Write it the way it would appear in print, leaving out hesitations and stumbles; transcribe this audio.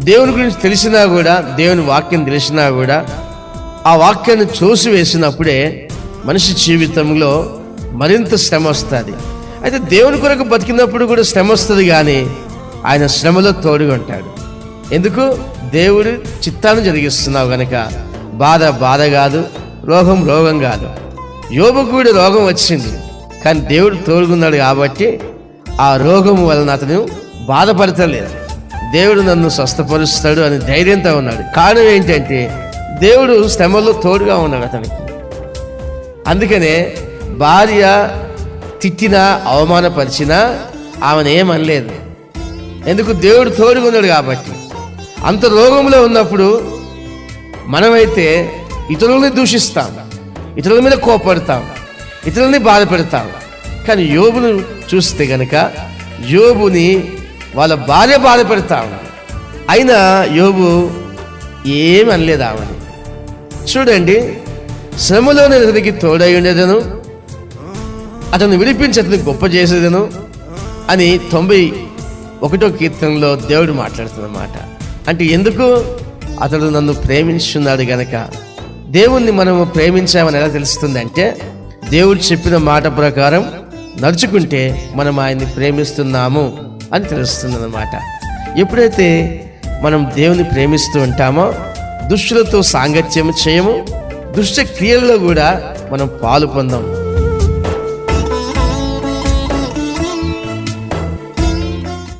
దేవుని గురించి తెలిసినా కూడా, దేవుని వాక్యం తెలిసినా కూడా ఆ వాక్యాన్ని చూసి వేసినప్పుడే మనిషి జీవితంలో మరింత శ్రమ వస్తుంది. అయితే దేవుని కొరకు బతికినప్పుడు కూడా శ్రమ వస్తుంది, కానీ ఆయన శ్రమలో తోడుగా ఉంటాడు. ఎందుకు? దేవుడి చిత్తాన్ని జరిగిస్తున్నావు కనుక. బాధ కాదు, రోగం కాదు. యోబుకు కూడా రోగం వచ్చింది, కానీ దేవుడు తోడుగున్నాడు కాబట్టి ఆ రోగం వలన అతను బాధపడతలేదు. దేవుడు నన్ను స్వస్థపరుస్తాడు అని ధైర్యంతో ఉన్నాడు. కారణం ఏంటంటే దేవుడు శ్రమలో తోడుగా ఉన్నాడు అతనికి. అందుకనే భార్య తిట్టినా అవమానపరిచినా ఆమెను ఏమనలేదు. ఎందుకు? దేవుడు తోడుగా ఉన్నాడు కాబట్టి. అంత రోగంలో ఉన్నప్పుడు మనమైతే ఇతరులని దూషిస్తాం, ఇతరుల మీద కోపడతాం, ఇతరులని బాధ పెడతాం. కానీ యోబును చూస్తే గనక యోబుని వాళ్ళ భార్య బాధ పెడతా ఉన్నాడు, అయినా యోబు ఏమి అనలేదు ఆమెని. చూడండి, శ్రమలోనే అతనికి తోడై ఉండేదను, అతను విడిపించి అతను గొప్ప చేసేదను అని 91వ కీర్తనలో దేవుడు మాట్లాడుతున్నమాట. అంటే ఎందుకు? అతడు నన్ను ప్రేమించున్నాడు గనక. దేవుణ్ణి మనము ప్రేమించామని ఎలా తెలుస్తుంది అంటే, దేవుడు చెప్పిన మాట ప్రకారం నడుచుకుంటే మనం ఆయన్ని ప్రేమిస్తున్నాము అని తెలుస్తుంది అన్నమాట. ఎప్పుడైతే మనం దేవుని ప్రేమిస్తూ ఉంటామో దుష్టులతో సాంగత్యం చేయము, దుష్ట క్రియల్లో కూడా మనం పాలు పొందాం.